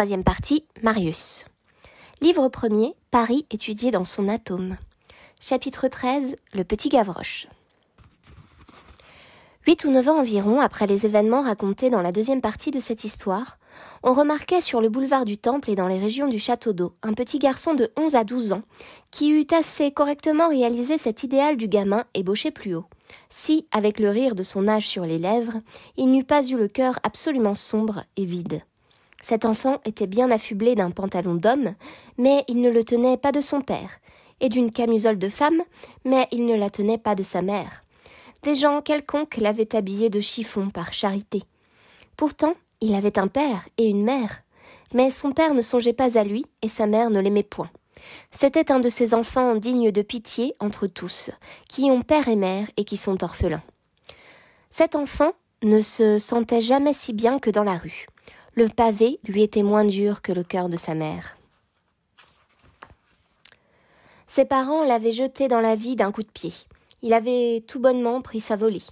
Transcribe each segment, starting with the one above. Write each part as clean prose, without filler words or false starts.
Troisième partie, Marius. Livre premier, Paris étudié dans son atome. Chapitre 13, le petit Gavroche. 8 ou 9 ans environ après les événements racontés dans la deuxième partie de cette histoire, on remarquait sur le boulevard du Temple et dans les régions du Château d'Eau un petit garçon de 11 à 12 ans qui eut assez correctement réalisé cet idéal du gamin ébauché plus haut. Si, avec le rire de son âge sur les lèvres, il n'eût pas eu le cœur absolument sombre et vide. Cet enfant était bien affublé d'un pantalon d'homme, mais il ne le tenait pas de son père, et d'une camisole de femme, mais il ne la tenait pas de sa mère. Des gens quelconques l'avaient habillé de chiffon par charité. Pourtant, il avait un père et une mère, mais son père ne songeait pas à lui et sa mère ne l'aimait point. C'était un de ces enfants dignes de pitié entre tous, qui ont père et mère et qui sont orphelins. Cet enfant ne se sentait jamais si bien que dans la rue. Le pavé lui était moins dur que le cœur de sa mère. Ses parents l'avaient jeté dans la vie d'un coup de pied. Il avait tout bonnement pris sa volée.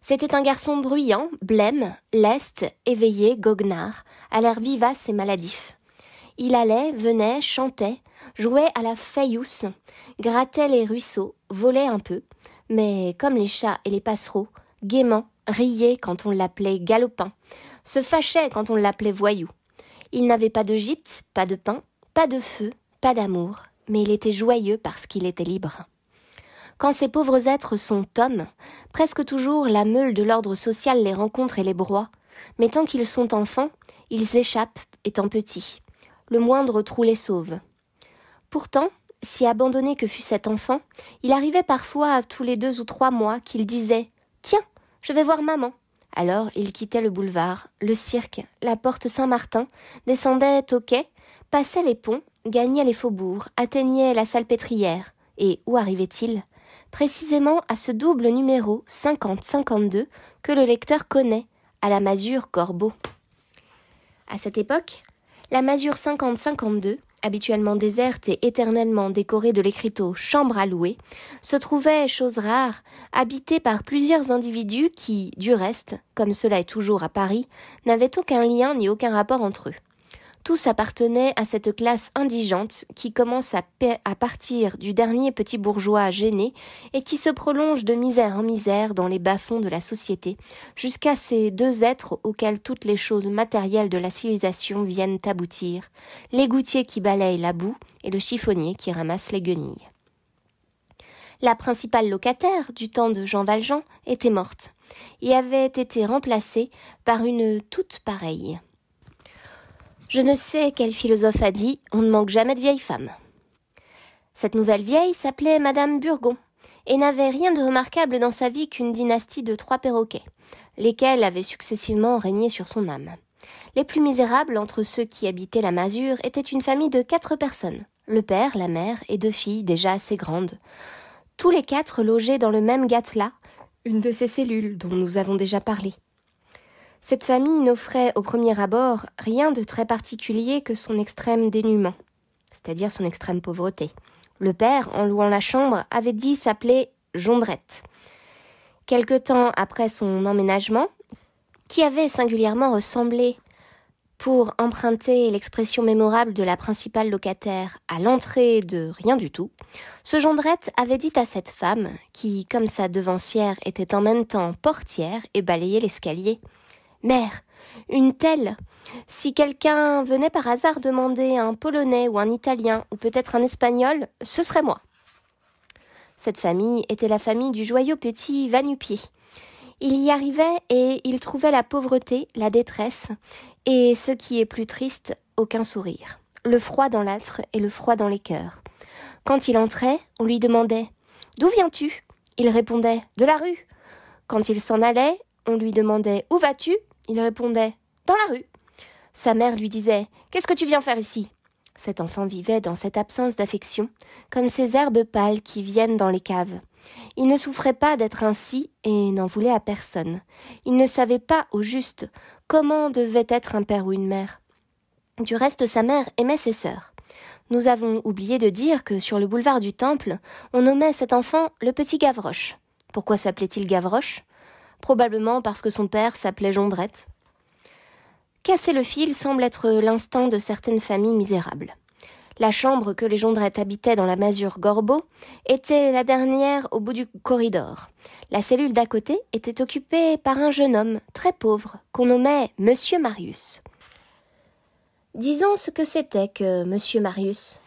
C'était un garçon bruyant, blême, leste, éveillé, goguenard, à l'air vivace et maladif. Il allait, venait, chantait, jouait à la faïousse, grattait les ruisseaux, volait un peu, mais comme les chats et les passereaux, gaiement, riait quand on l'appelait galopin, se fâchait quand on l'appelait voyou. Il n'avait pas de gîte, pas de pain, pas de feu, pas d'amour, mais il était joyeux parce qu'il était libre. Quand ces pauvres êtres sont hommes, presque toujours la meule de l'ordre social les rencontre et les broie, mais tant qu'ils sont enfants, ils échappent étant petits. Le moindre trou les sauve. Pourtant, si abandonné que fût cet enfant, il arrivait parfois tous les 2 ou 3 mois qu'il disait « Tiens, je vais voir maman ». Alors il quittait le boulevard, le cirque, la porte Saint-Martin, descendait au quai, passait les ponts, gagnait les faubourgs, atteignait la Salpêtrière. Et où arrivait-il ? Précisément à ce double numéro 50-52 que le lecteur connaît, à la masure Gorbeau. À cette époque, la masure 50-52, habituellement déserte et éternellement décorée de l'écriteau « chambre à louer », se trouvait, chose rare, habitée par plusieurs individus qui, du reste, comme cela est toujours à Paris, n'avaient aucun lien ni aucun rapport entre eux. Tous appartenaient à cette classe indigente qui commence à partir du dernier petit bourgeois gêné et qui se prolonge de misère en misère dans les bas-fonds de la société, jusqu'à ces 2 êtres auxquels toutes les choses matérielles de la civilisation viennent aboutir, l'égoutier qui balaye la boue et le chiffonnier qui ramasse les guenilles. La principale locataire du temps de Jean Valjean était morte et avait été remplacée par une toute pareille. Je ne sais quel philosophe a dit « on ne manque jamais de vieilles femmes ». Cette nouvelle vieille s'appelait Madame Burgon et n'avait rien de remarquable dans sa vie qu'une dynastie de 3 perroquets, lesquels avaient successivement régné sur son âme. Les plus misérables entre ceux qui habitaient la masure étaient une famille de 4 personnes, le père, la mère et 2 filles déjà assez grandes. Tous les 4 logeaient dans le même gâtelas, une de ces cellules dont nous avons déjà parlé. Cette famille n'offrait au premier abord rien de très particulier que son extrême dénuement, c'est-à-dire son extrême pauvreté. Le père, en louant la chambre, avait dit s'appeler Jondrette. Quelque temps après son emménagement, qui avait singulièrement ressemblé, pour emprunter l'expression mémorable de la principale locataire, à l'entrée de rien du tout, ce Jondrette avait dit à cette femme, qui, comme sa devancière, était en même temps portière et balayait l'escalier, « Mère, une telle, si quelqu'un venait par hasard demander un Polonais ou un Italien ou peut-être un Espagnol, ce serait moi. » Cette famille était la famille du joyeux petit va-nu-pied. Il y arrivait et il trouvait la pauvreté, la détresse et, ce qui est plus triste, aucun sourire. Le froid dans l'âtre et le froid dans les cœurs. Quand il entrait, on lui demandait « D'où viens-tu » Il répondait « De la rue ». Quand il s'en allait, on lui demandait « Où vas-tu » Il répondait « Dans la rue ». Sa mère lui disait « Qu'est-ce que tu viens faire ici ?» Cet enfant vivait dans cette absence d'affection, comme ces herbes pâles qui viennent dans les caves. Il ne souffrait pas d'être ainsi et n'en voulait à personne. Il ne savait pas, au juste, comment devait être un père ou une mère. Du reste, sa mère aimait ses sœurs. Nous avons oublié de dire que sur le boulevard du Temple, on nommait cet enfant le petit Gavroche. Pourquoi s'appelait-il Gavroche ? Probablement parce que son père s'appelait Jondrette. Casser le fil semble être l'instinct de certaines familles misérables. La chambre que les Jondrette habitaient dans la masure Gorbeau était la dernière au bout du corridor. La cellule d'à côté était occupée par un jeune homme très pauvre qu'on nommait Monsieur Marius. Disons ce que c'était que Monsieur Marius.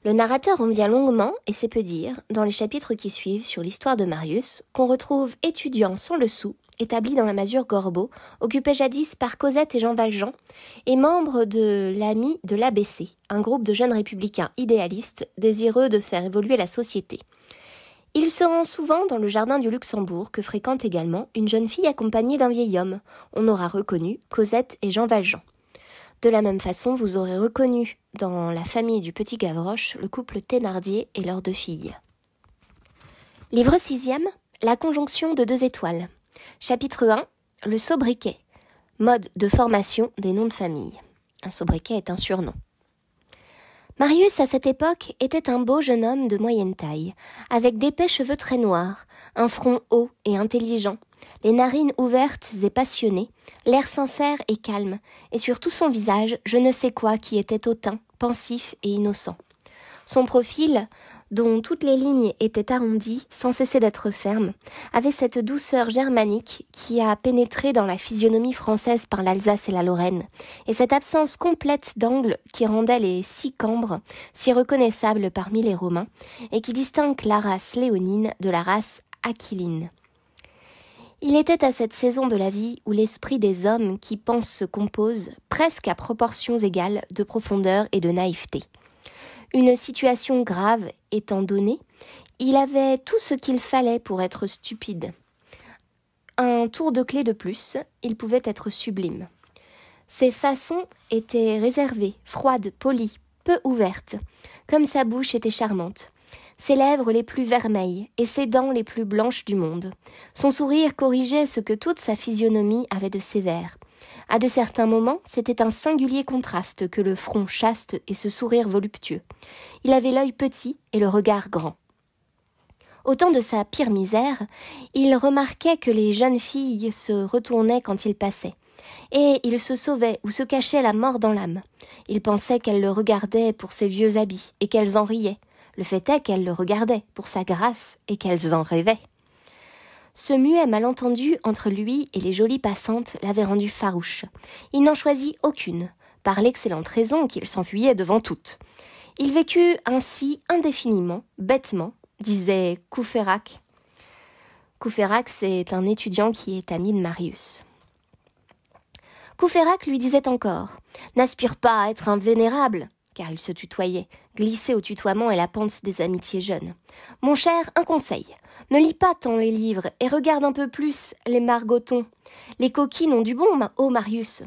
Le narrateur en vient longuement, et c'est peu dire, dans les chapitres qui suivent sur l'histoire de Marius, qu'on retrouve étudiant sans le sou, établi dans la masure Gorbeau, occupé jadis par Cosette et Jean Valjean, et membre de l'AMI de l'ABC, un groupe de jeunes républicains idéalistes désireux de faire évoluer la société. Il se rend souvent dans le jardin du Luxembourg que fréquente également une jeune fille accompagnée d'un vieil homme. On aura reconnu Cosette et Jean Valjean. De la même façon, vous aurez reconnu dans la famille du petit Gavroche le couple Thénardier et leurs 2 filles. Livre 6e, la conjonction de 2 étoiles. Chapitre 1, le sobriquet. Mode de formation des noms de famille. Un sobriquet est un surnom. Marius, à cette époque, était un beau jeune homme de moyenne taille, avec d'épais cheveux très noirs, un front haut et intelligent, les narines ouvertes et passionnées, l'air sincère et calme, et sur tout son visage, je ne sais quoi qui était hautain, pensif et innocent. Son profil, dont toutes les lignes étaient arrondies, sans cesser d'être fermes, avait cette douceur germanique qui a pénétré dans la physionomie française par l'Alsace et la Lorraine, et cette absence complète d'angle qui rendait les 6 cambres si reconnaissables parmi les Romains, et qui distingue la race léonine de la race aquiline. Il était à cette saison de la vie où l'esprit des hommes qui pensent se compose, presque à proportions égales, de profondeur et de naïveté. Une situation grave étant donnée, il avait tout ce qu'il fallait pour être stupide. Un tour de clé de plus, il pouvait être sublime. Ses façons étaient réservées, froides, polies, peu ouvertes, comme sa bouche était charmante. Ses lèvres les plus vermeilles et ses dents les plus blanches du monde. Son sourire corrigeait ce que toute sa physionomie avait de sévère. À de certains moments, c'était un singulier contraste que le front chaste et ce sourire voluptueux. Il avait l'œil petit et le regard grand. Au temps de sa pire misère, il remarquait que les jeunes filles se retournaient quand il passait. Et il se sauvait ou se cachait la mort dans l'âme. Il pensait qu'elles le regardaient pour ses vieux habits et qu'elles en riaient. Le fait est qu'elles le regardaient pour sa grâce et qu'elles en rêvaient. Ce muet malentendu entre lui et les jolies passantes l'avait rendu farouche. Il n'en choisit aucune, par l'excellente raison qu'il s'enfuyait devant toutes. Il vécut ainsi indéfiniment, bêtement, disait Courfeyrac. Courfeyrac, c'est un étudiant qui est ami de Marius. Courfeyrac lui disait encore « N'aspire pas à être un vénérable », car il se tutoyait, glissé au tutoiement et la pente des amitiés jeunes. « Mon cher, un conseil. Ne lis pas tant les livres et regarde un peu plus les margotons. Les coquines ont du bon, ô Marius.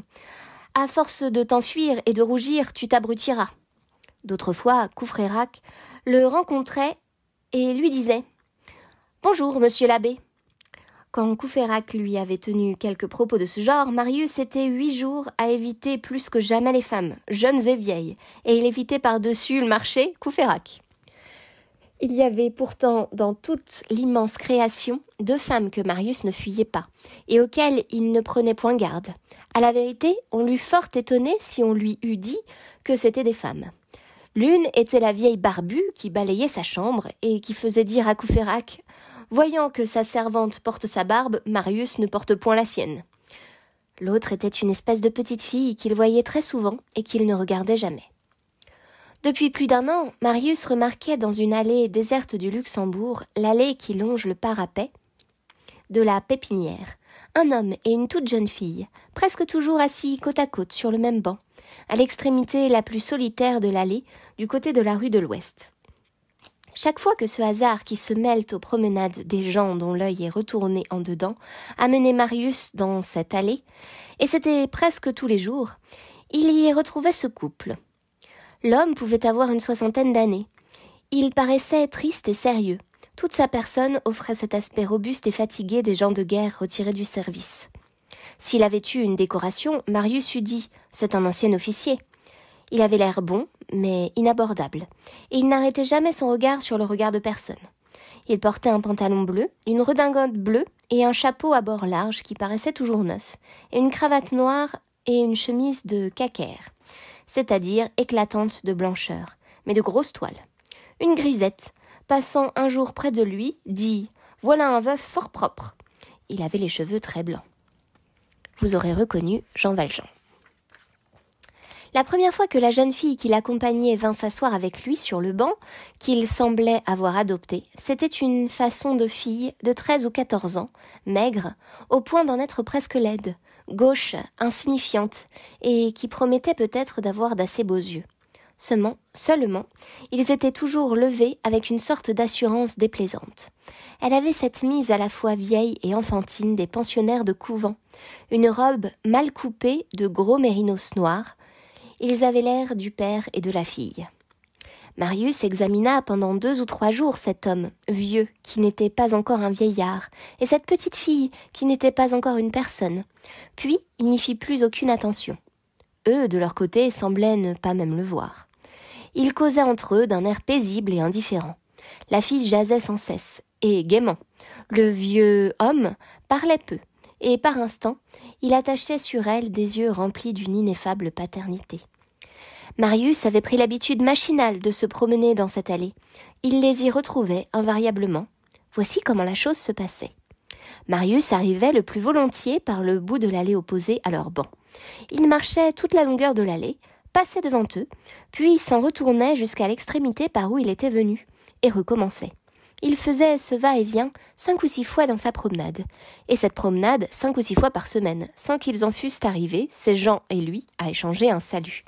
À force de t'enfuir et de rougir, tu t'abrutiras. » D'autres fois, Courfeyrac le rencontrait et lui disait « Bonjour, monsieur l'abbé. » Quand Courfeyrac lui avait tenu quelques propos de ce genre, Marius était 8 jours à éviter plus que jamais les femmes, jeunes et vieilles, et il évitait par-dessus le marché Courfeyrac. Il y avait pourtant dans toute l'immense création 2 femmes que Marius ne fuyait pas, et auxquelles il ne prenait point garde. À la vérité, on l'eût fort étonné si on lui eût dit que c'étaient des femmes. L'une était la vieille barbue qui balayait sa chambre et qui faisait dire à Courfeyrac « Voyant que sa servante porte sa barbe, Marius ne porte point la sienne. » L'autre était une espèce de petite fille qu'il voyait très souvent et qu'il ne regardait jamais. Depuis plus d'1 an, Marius remarquait dans une allée déserte du Luxembourg, l'allée qui longe le parapet de la Pépinière, un homme et une toute jeune fille, presque toujours assis côte à côte sur le même banc, à l'extrémité la plus solitaire de l'allée, du côté de la rue de l'Ouest. Chaque fois que ce hasard qui se mêle aux promenades des gens dont l'œil est retourné en dedans amenait Marius dans cette allée, et c'était presque tous les jours, il y retrouvait ce couple. L'homme pouvait avoir une 60aine d'années. Il paraissait triste et sérieux. Toute sa personne offrait cet aspect robuste et fatigué des gens de guerre retirés du service. S'il avait eu une décoration, Marius eût dit « c'est un ancien officier ». Il avait l'air bon, mais inabordable, et il n'arrêtait jamais son regard sur le regard de personne. Il portait un pantalon bleu, une redingote bleue et un chapeau à bords larges qui paraissait toujours neuf, et une cravate noire et une chemise de cacaire, c'est-à-dire éclatante de blancheur, mais de grosse toile. Une grisette, passant un jour près de lui, dit « Voilà un veuf fort propre ». Il avait les cheveux très blancs. Vous aurez reconnu Jean Valjean. La première fois que la jeune fille qui l'accompagnait vint s'asseoir avec lui sur le banc qu'il semblait avoir adopté, c'était une façon de fille de 13 ou 14 ans, maigre, au point d'en être presque laide, gauche, insignifiante, et qui promettait peut-être d'avoir d'assez beaux yeux. Seulement, ils étaient toujours levés avec une sorte d'assurance déplaisante. Elle avait cette mise à la fois vieille et enfantine des pensionnaires de couvent, une robe mal coupée de gros mérinos noirs. Ils avaient l'air du père et de la fille. Marius examina pendant 2 ou 3 jours cet homme, vieux, qui n'était pas encore un vieillard, et cette petite fille, qui n'était pas encore une personne. Puis, il n'y fit plus aucune attention. Eux, de leur côté, semblaient ne pas même le voir. Ils causaient entre eux d'un air paisible et indifférent. La fille jasait sans cesse, et gaiement. Le vieux homme parlait peu, et par instants, il attachait sur elle des yeux remplis d'une ineffable paternité. Marius avait pris l'habitude machinale de se promener dans cette allée. Il les y retrouvait invariablement. Voici comment la chose se passait. Marius arrivait le plus volontiers par le bout de l'allée opposée à leur banc. Il marchait toute la longueur de l'allée, passait devant eux, puis s'en retournait jusqu'à l'extrémité par où il était venu, et recommençait. Il faisait ce va-et-vient 5 ou 6 fois dans sa promenade, et cette promenade 5 ou 6 fois par semaine, sans qu'ils en fussent arrivés, ces gens et lui, à échanger un salut.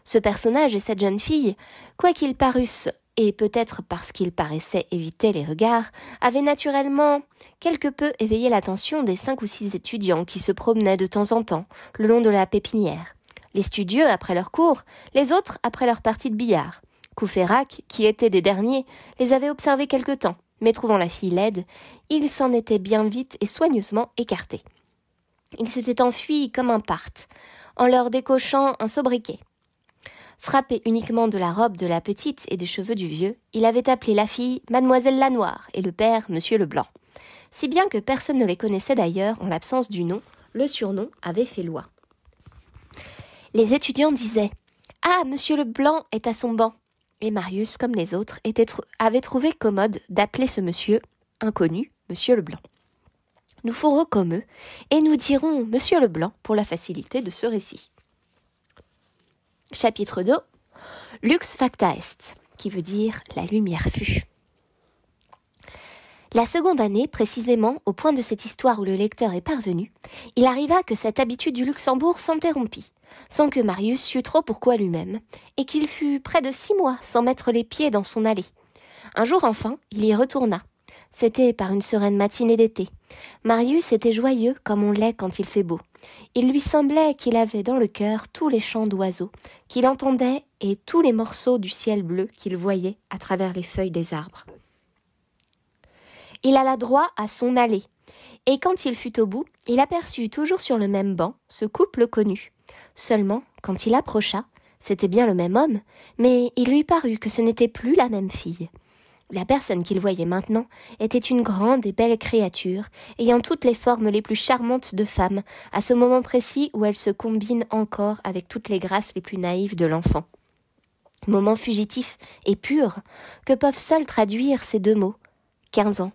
Ce personnage et cette jeune fille, quoiqu'ils parussent, et peut-être parce qu'ils paraissaient éviter les regards, avaient naturellement quelque peu éveillé l'attention des 5 ou 6 étudiants qui se promenaient de temps en temps le long de la pépinière. Les studieux après leur cours, les autres après leur partie de billard. Courfeyrac, qui était des derniers, les avait observés quelque temps, mais trouvant la fille laide, il s'en était bien vite et soigneusement écarté. Il s'était enfui comme un parthe, en leur décochant un sobriquet. Frappé uniquement de la robe de la petite et des cheveux du vieux, il avait appelé la fille Mademoiselle Lanoire et le père Monsieur Leblanc. Si bien que personne ne les connaissait d'ailleurs en l'absence du nom, le surnom avait fait loi. Les étudiants disaient « Ah, Monsieur Leblanc est à son banc !» Et Marius, comme les autres, avait trouvé commode d'appeler ce monsieur inconnu Monsieur Leblanc. Nous ferons comme eux, et nous dirons Monsieur Leblanc pour la facilité de ce récit. Chapitre 2. Lux facta est, qui veut dire la lumière fut. La seconde année, précisément, au point de cette histoire où le lecteur est parvenu, il arriva que cette habitude du Luxembourg s'interrompit, sans que Marius sût trop pourquoi lui-même, et qu'il fut près de 6 mois sans mettre les pieds dans son allée. Un jour enfin, il y retourna. C'était par une sereine matinée d'été. Marius était joyeux comme on l'est quand il fait beau. Il lui semblait qu'il avait dans le cœur tous les chants d'oiseaux, qu'il entendait et tous les morceaux du ciel bleu qu'il voyait à travers les feuilles des arbres. Il alla droit à son allée, et quand il fut au bout, il aperçut toujours sur le même banc ce couple connu. Seulement, quand il approcha, c'était bien le même homme, mais il lui parut que ce n'était plus la même fille. La personne qu'il voyait maintenant était une grande et belle créature, ayant toutes les formes les plus charmantes de femme, à ce moment précis où elle se combine encore avec toutes les grâces les plus naïves de l'enfant. Moment fugitif et pur que peuvent seuls traduire ces 2 mots, 15 ans.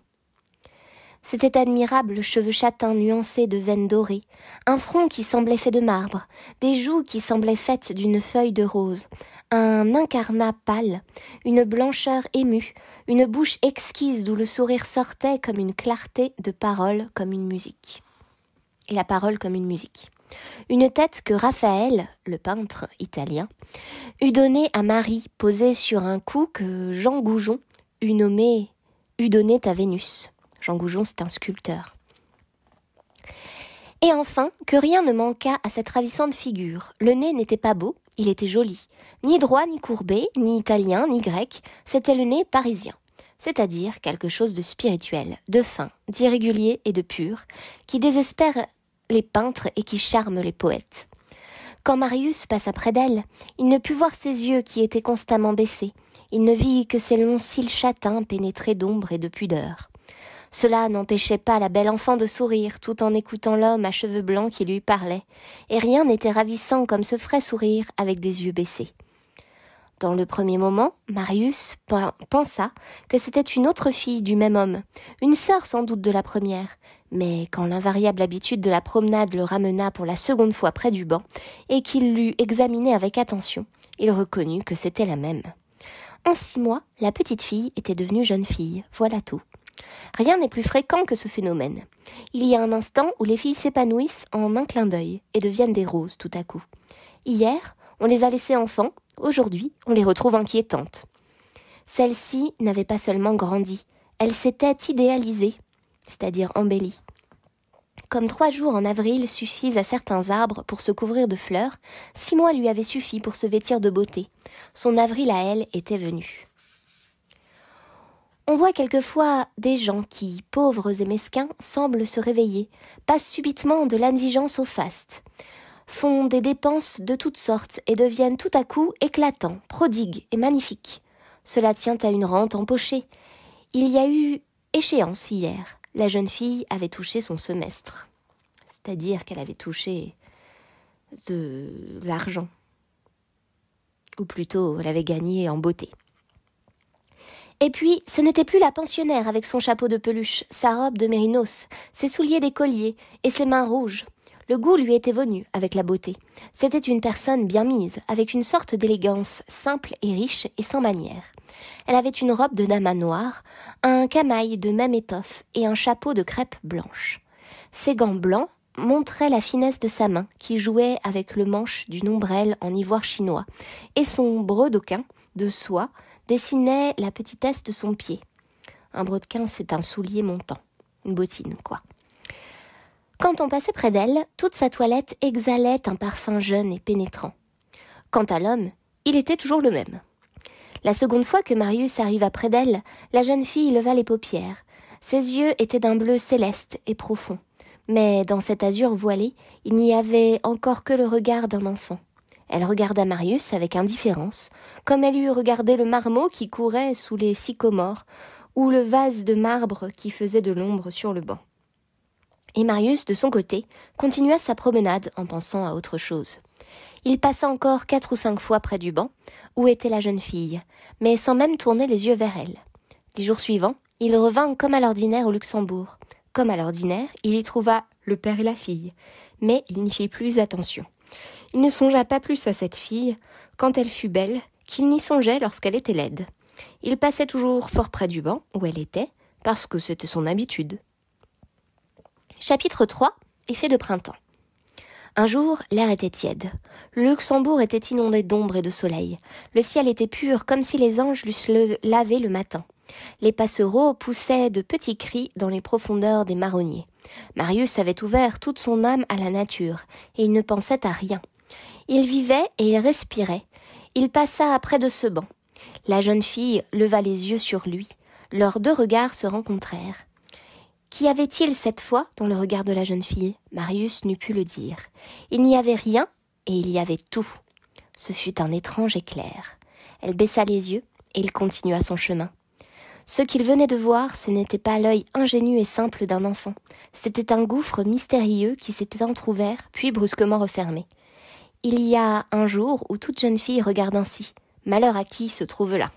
C'était admirable, cheveux châtains nuancés de veines dorées, un front qui semblait fait de marbre, des joues qui semblaient faites d'une feuille de rose, un incarnat pâle, une blancheur émue, une bouche exquise d'où le sourire sortait comme une clarté de parole comme une musique. Et la parole comme une musique. Une tête que Raphaël, le peintre italien, eut donnée à Marie, posée sur un cou que Jean Goujon eut donné à Vénus. Jean Goujon, c'est un sculpteur. Et enfin, que rien ne manqua à cette ravissante figure. Le nez n'était pas beau, il était joli. Ni droit, ni courbé, ni italien, ni grec, c'était le nez parisien. C'est-à-dire quelque chose de spirituel, de fin, d'irrégulier et de pur, qui désespère les peintres et qui charme les poètes. Quand Marius passa près d'elle, il ne put voir ses yeux qui étaient constamment baissés. Il ne vit que ses longs cils châtains pénétrés d'ombre et de pudeur. Cela n'empêchait pas la belle enfant de sourire tout en écoutant l'homme à cheveux blancs qui lui parlait, et rien n'était ravissant comme ce frais sourire avec des yeux baissés. Dans le premier moment, Marius pensa que c'était une autre fille du même homme, une sœur sans doute de la première, mais quand l'invariable habitude de la promenade le ramena pour la seconde fois près du banc, et qu'il l'eut examinée avec attention, il reconnut que c'était la même. En 6 mois, la petite fille était devenue jeune fille, voilà tout. Rien n'est plus fréquent que ce phénomène. Il y a un instant où les filles s'épanouissent en un clin d'œil et deviennent des roses tout à coup. Hier, on les a laissées enfants, aujourd'hui, on les retrouve inquiétantes. Celle-ci n'avait pas seulement grandi, elle s'était idéalisée, c'est-à-dire embellie. Comme 3 jours en avril suffisent à certains arbres pour se couvrir de fleurs, 6 mois lui avaient suffi pour se vêtir de beauté. Son avril à elle était venu. On voit quelquefois des gens qui, pauvres et mesquins, semblent se réveiller, passent subitement de l'indigence au faste, font des dépenses de toutes sortes et deviennent tout à coup éclatants, prodigues et magnifiques. Cela tient à une rente empochée. Il y a eu échéance hier. La jeune fille avait touché son semestre, c'est-à-dire qu'elle avait touché de l'argent, ou plutôt elle avait gagné en beauté. Et puis, ce n'était plus la pensionnaire avec son chapeau de peluche, sa robe de mérinos, ses souliers d'écolier et ses mains rouges. Le goût lui était venu avec la beauté. C'était une personne bien mise, avec une sorte d'élégance simple et riche et sans manière. Elle avait une robe de damas noire, un camail de même étoffe et un chapeau de crêpe blanche. Ses gants blancs montraient la finesse de sa main qui jouait avec le manche d'une ombrelle en ivoire chinois, et son brodequin de soie dessinait la petitesse de son pied. Un brodequin, c'est un soulier montant, une bottine, quoi. Quand on passait près d'elle, toute sa toilette exhalait un parfum jeune et pénétrant. Quant à l'homme, il était toujours le même. La seconde fois que Marius arriva près d'elle, la jeune fille leva les paupières. Ses yeux étaient d'un bleu céleste et profond, mais dans cet azur voilé, il n'y avait encore que le regard d'un enfant. Elle regarda Marius avec indifférence, comme elle eût regardé le marmot qui courait sous les sycomores, ou le vase de marbre qui faisait de l'ombre sur le banc. Et Marius, de son côté, continua sa promenade en pensant à autre chose. Il passa encore 4 ou 5 fois près du banc, où était la jeune fille, mais sans même tourner les yeux vers elle. Les jours suivants, il revint comme à l'ordinaire au Luxembourg. Comme à l'ordinaire, il y trouva le père et la fille, mais il n'y fit plus attention. Il ne songea pas plus à cette fille, quand elle fut belle, qu'il n'y songeait lorsqu'elle était laide. Il passait toujours fort près du banc, où elle était, parce que c'était son habitude. Chapitre 3. Effet de printemps. Un jour, l'air était tiède. Le Luxembourg était inondé d'ombre et de soleil. Le ciel était pur, comme si les anges l'eussent lavé le matin. Les passereaux poussaient de petits cris dans les profondeurs des marronniers. Marius avait ouvert toute son âme à la nature, et il ne pensait à rien. Il vivait et il respirait. Il passa près de ce banc. La jeune fille leva les yeux sur lui. Leurs 2 regards se rencontrèrent. Qu'y avait-il cette fois dans le regard de la jeune fille ? Marius n'eût pu le dire. Il n'y avait rien et il y avait tout. Ce fut un étrange éclair. Elle baissa les yeux et il continua son chemin. Ce qu'il venait de voir, ce n'était pas l'œil ingénu et simple d'un enfant. C'était un gouffre mystérieux qui s'était entrouvert, puis brusquement refermé. Il y a un jour où toute jeune fille regarde ainsi. Malheur à qui se trouve là.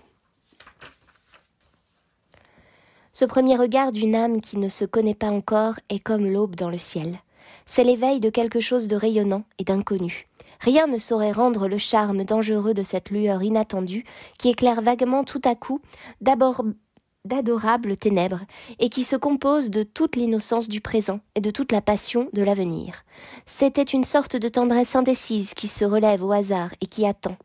Ce premier regard d'une âme qui ne se connaît pas encore est comme l'aube dans le ciel. C'est l'éveil de quelque chose de rayonnant et d'inconnu. Rien ne saurait rendre le charme dangereux de cette lueur inattendue qui éclaire vaguement tout à coup, d'abord d'adorables ténèbres, et qui se compose de toute l'innocence du présent et de toute la passion de l'avenir. C'était une sorte de tendresse indécise qui se relève au hasard et qui attend.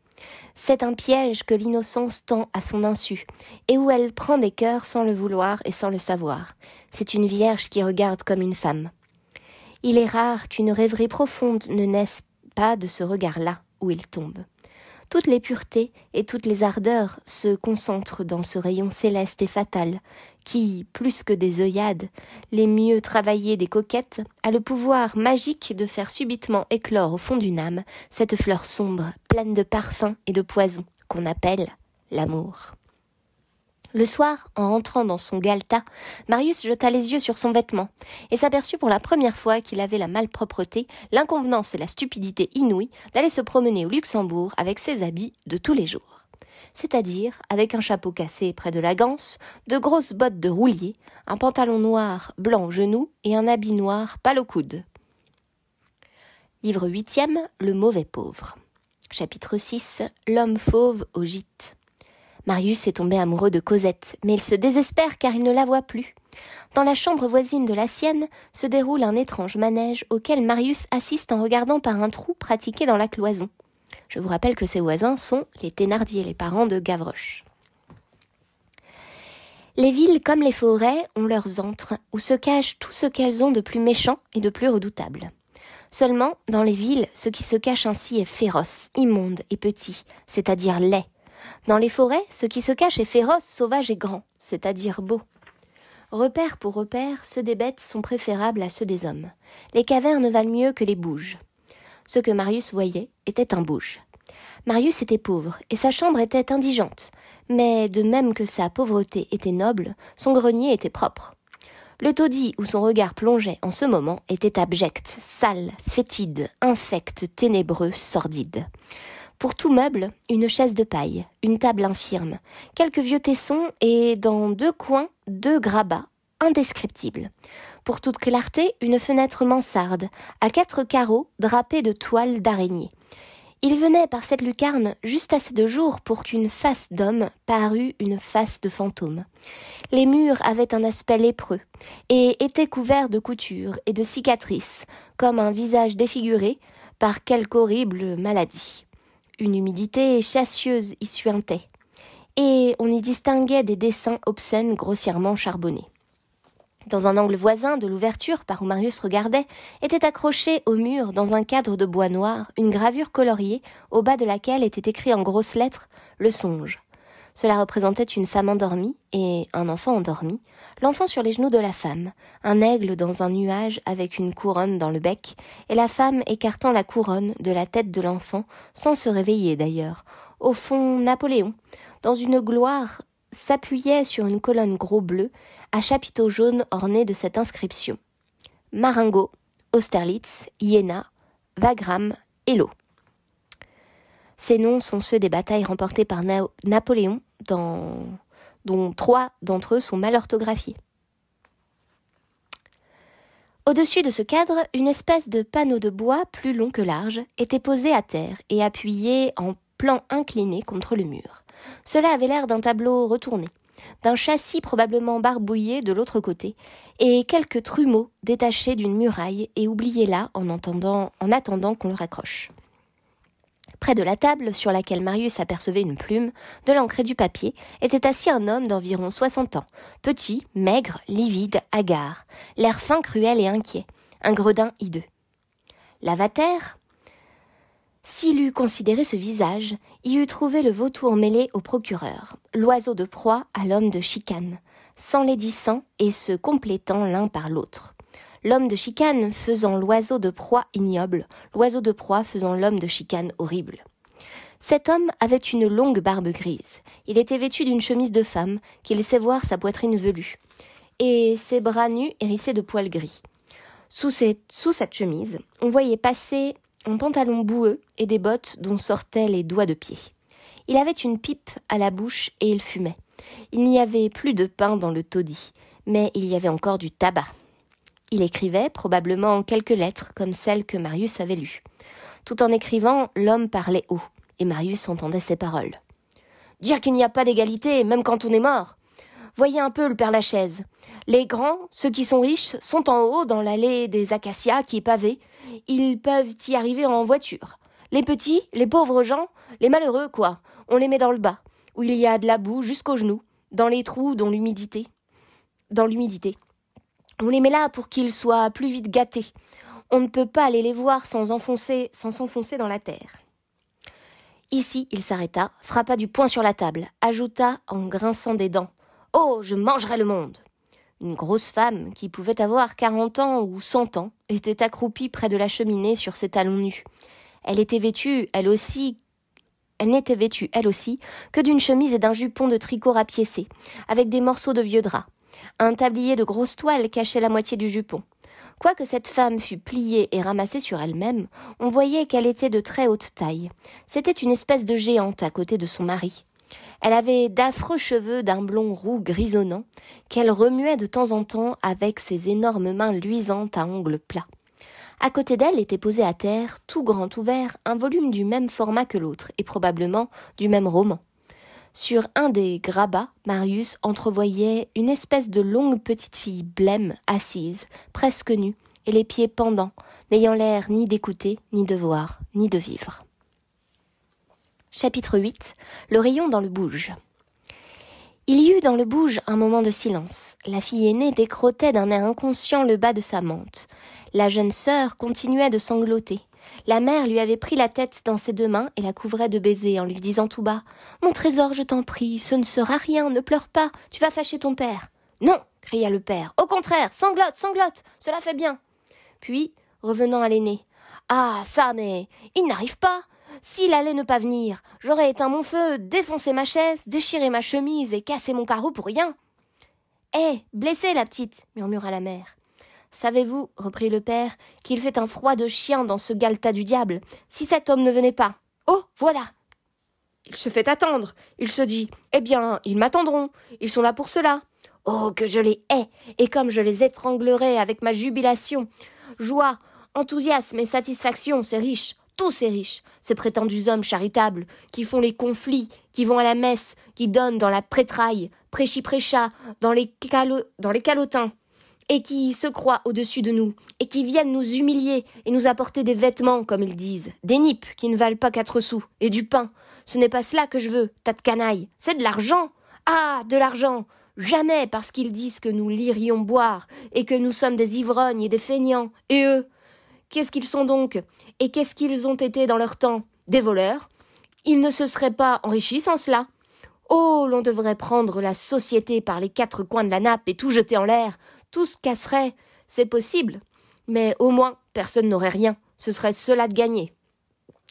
C'est un piège que l'innocence tend à son insu, et où elle prend des cœurs sans le vouloir et sans le savoir. C'est une vierge qui regarde comme une femme. Il est rare qu'une rêverie profonde ne naisse pas de ce regard-là où il tombe. Toutes les puretés et toutes les ardeurs se concentrent dans ce rayon céleste et fatal, qui, plus que des œillades, les mieux travaillées des coquettes, a le pouvoir magique de faire subitement éclore au fond d'une âme cette fleur sombre, pleine de parfums et de poison, qu'on appelle l'amour. Le soir, en rentrant dans son galetas, Marius jeta les yeux sur son vêtement et s'aperçut pour la première fois qu'il avait la malpropreté, l'inconvenance et la stupidité inouïe d'aller se promener au Luxembourg avec ses habits de tous les jours. C'est-à-dire avec un chapeau cassé près de la ganse, de grosses bottes de roulier, un pantalon noir blanc aux genoux et un habit noir pâle aux coudes. Livre 8e, Le mauvais pauvre. Chapitre 6, L'homme fauve au gîte. Marius est tombé amoureux de Cosette, mais il se désespère car il ne la voit plus. Dans la chambre voisine de la sienne se déroule un étrange manège auquel Marius assiste en regardant par un trou pratiqué dans la cloison. Je vous rappelle que ces voisins sont les Thénardier, les parents de Gavroche. Les villes comme les forêts ont leurs antres où se cache tout ce qu'elles ont de plus méchant et de plus redoutable. Seulement, dans les villes, ce qui se cache ainsi est féroce, immonde et petit, c'est-à-dire laid. Dans les forêts, ce qui se cache est féroce, sauvage et grand, c'est-à-dire beau. Repère pour repère, ceux des bêtes sont préférables à ceux des hommes. Les cavernes valent mieux que les bouges. Ce que Marius voyait était un bouge. Marius était pauvre, et sa chambre était indigente, mais de même que sa pauvreté était noble, son grenier était propre. Le taudis où son regard plongeait en ce moment était abject, sale, fétide, infect, ténébreux, sordide. Pour tout meuble, une chaise de paille, une table infirme, quelques vieux tessons et, dans 2 coins, 2 grabats, indescriptibles. Pour toute clarté, une fenêtre mansarde, à 4 carreaux drapés de toiles d'araignée. Il venait par cette lucarne juste assez de jour pour qu'une face d'homme parût une face de fantôme. Les murs avaient un aspect lépreux et étaient couverts de coutures et de cicatrices, comme un visage défiguré par quelque horrible maladie. Une humidité chassieuse y suintait, et on y distinguait des dessins obscènes grossièrement charbonnés. Dans un angle voisin de l'ouverture par où Marius regardait, était accrochée au mur, dans un cadre de bois noir, une gravure coloriée, au bas de laquelle était écrit en grosses lettres « Le songe ». Cela représentait une femme endormie et un enfant endormi, l'enfant sur les genoux de la femme, un aigle dans un nuage avec une couronne dans le bec, et la femme écartant la couronne de la tête de l'enfant, sans se réveiller d'ailleurs. Au fond, Napoléon, dans une gloire, s'appuyait sur une colonne gros bleu, à chapiteau jaune orné de cette inscription. Marengo, Austerlitz, Iéna, Wagram, Eylau. Ces noms sont ceux des batailles remportées par Napoléon, dont 3 d'entre eux sont mal orthographiés. Au-dessus de ce cadre, une espèce de panneau de bois plus long que large était posé à terre et appuyé en plan incliné contre le mur. Cela avait l'air d'un tableau retourné, d'un châssis probablement barbouillé de l'autre côté, et quelques trumeaux détachés d'une muraille et oubliés là en attendant qu'on le raccroche. Près de la table, sur laquelle Marius apercevait une plume, de l'encre et du papier, était assis un homme d'environ 60 ans, petit, maigre, livide, hagard, l'air fin, cruel et inquiet, un gredin hideux. Lavater, s'il eût considéré ce visage, y eût trouvé le vautour mêlé au procureur, l'oiseau de proie à l'homme de chicane, s'enlaidissant et se complétant l'un par l'autre. L'homme de chicane faisant l'oiseau de proie ignoble, l'oiseau de proie faisant l'homme de chicane horrible. Cet homme avait une longue barbe grise. Il était vêtu d'une chemise de femme qui laissait voir sa poitrine velue, et ses bras nus hérissés de poils gris. Sous cette chemise, on voyait passer un pantalon boueux et des bottes dont sortaient les doigts de pied. Il avait une pipe à la bouche et il fumait. Il n'y avait plus de pain dans le taudis, mais il y avait encore du tabac. Il écrivait probablement quelques lettres comme celles que Marius avait lues. Tout en écrivant, l'homme parlait haut, et Marius entendait ses paroles. « Dire qu'il n'y a pas d'égalité, même quand on est mort. Voyez un peu le Père-Lachaise. Les grands, ceux qui sont riches, sont en haut dans l'allée des acacias qui est pavée. Ils peuvent y arriver en voiture. Les petits, les pauvres gens, les malheureux, quoi, on les met dans le bas, où il y a de la boue jusqu'aux genoux, dans les trous dans l'humidité. On les met là pour qu'ils soient plus vite gâtés. On ne peut pas aller les voir sans s'enfoncer dans la terre. » Ici, il s'arrêta, frappa du poing sur la table, ajouta en grinçant des dents. « Oh, je mangerai le monde !» Une grosse femme, qui pouvait avoir 40 ans ou 100 ans, était accroupie près de la cheminée sur ses talons nus. Elle était vêtue, elle aussi, Elle n'était vêtue, elle aussi, que d'une chemise et d'un jupon de tricot rapiécé, avec des morceaux de vieux drap. Un tablier de grosse toile cachait la moitié du jupon. Quoique cette femme fût pliée et ramassée sur elle-même, on voyait qu'elle était de très haute taille. C'était une espèce de géante à côté de son mari. Elle avait d'affreux cheveux d'un blond roux grisonnant, qu'elle remuait de temps en temps avec ses énormes mains luisantes à ongles plats. À côté d'elle était posé à terre, tout grand ouvert, un volume du même format que l'autre, et probablement du même roman. Sur un des grabats, Marius entrevoyait une espèce de longue petite fille blême, assise, presque nue, et les pieds pendants, n'ayant l'air ni d'écouter, ni de voir, ni de vivre. Chapitre 8. Le rayon dans le bouge. Il y eut dans le bouge un moment de silence. La fille aînée décrottait d'un air inconscient le bas de sa mante. La jeune sœur continuait de sangloter. La mère lui avait pris la tête dans ses 2 mains et la couvrait de baisers en lui disant tout bas « Mon trésor, je t'en prie, ce ne sera rien, ne pleure pas, tu vas fâcher ton père. »« Non !» cria le père. « Au contraire, sanglote, sanglote, cela fait bien. » Puis, revenant à l'aîné « Ah, ça, mais il n'arrive pas. S'il allait ne pas venir, j'aurais éteint mon feu, défoncé ma chaise, déchiré ma chemise et cassé mon carreau pour rien. »« Hé, blessée la petite !» murmura la mère. « Savez-vous, reprit le père, qu'il fait un froid de chien dans ce galetas du diable, si cet homme ne venait pas. Oh, voilà ! Il se fait attendre. Il se dit, eh bien, ils m'attendront. Ils sont là pour cela. Oh, que je les hais, et comme je les étranglerai avec ma jubilation. Joie, enthousiasme et satisfaction, ces riches, tous ces riches, ces prétendus hommes charitables, qui font les conflits, qui vont à la messe, qui donnent dans la prétraille, prêchi-prêcha, dans les calotins, et qui se croient au-dessus de nous, et qui viennent nous humilier et nous apporter des vêtements, comme ils disent, des nippes qui ne valent pas 4 sous, et du pain. Ce n'est pas cela que je veux, tas de canaille, c'est de l'argent. Ah, de l'argent. Jamais parce qu'ils disent que nous l'irions boire, et que nous sommes des ivrognes et des feignants. Et eux, qu'est-ce qu'ils sont donc? Et qu'est-ce qu'ils ont été dans leur temps? Des voleurs? Ils ne se seraient pas enrichis sans cela. Oh, l'on devrait prendre la société par les 4 coins de la nappe et tout jeter en l'air. Tout se casserait, c'est possible. Mais au moins, personne n'aurait rien. Ce serait cela de gagner.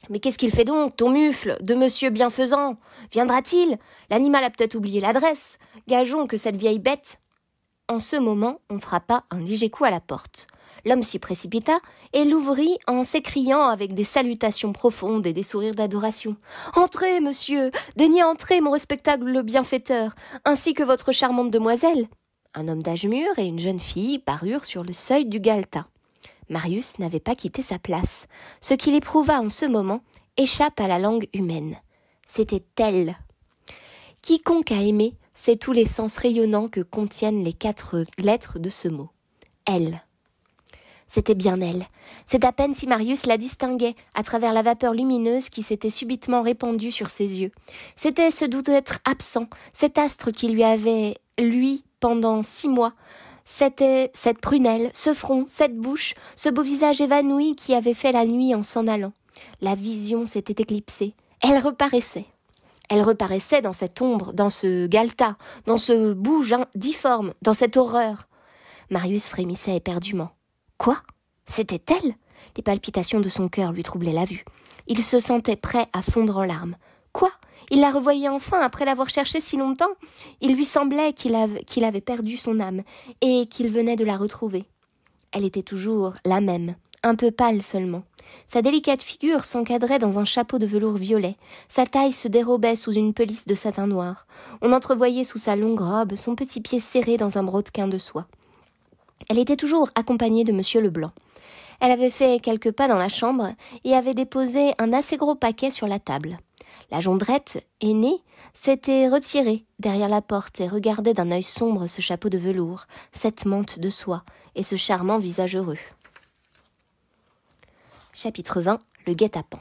Mais qu'est-ce qu'il fait donc, ton mufle, de monsieur bienfaisant? Viendra-t-il? L'animal a peut-être oublié l'adresse. Gageons que cette vieille bête... En ce moment, on frappa un léger coup à la porte. L'homme s'y précipita et l'ouvrit en s'écriant avec des salutations profondes et des sourires d'adoration. « Entrez, monsieur, daignez entrer, mon respectable bienfaiteur, ainsi que votre charmante demoiselle. » Un homme d'âge mûr et une jeune fille parurent sur le seuil du galetas. Marius n'avait pas quitté sa place. Ce qu'il éprouva en ce moment échappe à la langue humaine. C'était elle. Quiconque a aimé sait tous les sens rayonnants que contiennent les 4 lettres de ce mot. Elle. C'était bien elle. C'est à peine si Marius la distinguait à travers la vapeur lumineuse qui s'était subitement répandue sur ses yeux. C'était ce doux être absent, cet astre qui lui avait, pendant 6 mois, c'était cette prunelle, ce front, cette bouche, ce beau visage évanoui qui avait fait la nuit en s'en allant. La vision s'était éclipsée. Elle reparaissait. Elle reparaissait dans cette ombre, dans ce galetas, dans ce bouge difforme, dans cette horreur. Marius frémissait éperdument. Quoi? C'était elle? Les palpitations de son cœur lui troublaient la vue. Il se sentait prêt à fondre en larmes. Quoi? Il la revoyait enfin après l'avoir cherchée si longtemps. Il lui semblait qu'il avait perdu son âme et qu'il venait de la retrouver. Elle était toujours la même, un peu pâle seulement. Sa délicate figure s'encadrait dans un chapeau de velours violet. Sa taille se dérobait sous une pelisse de satin noir. On entrevoyait sous sa longue robe son petit pied serré dans un brodequin de soie. Elle était toujours accompagnée de Monsieur Leblanc. Elle avait fait quelques pas dans la chambre et avait déposé un assez gros paquet sur la table. La Jondrette, aînée, s'était retirée derrière la porte et regardait d'un œil sombre ce chapeau de velours, cette mante de soie et ce charmant visage heureux. Chapitre 20. Le guet-apens.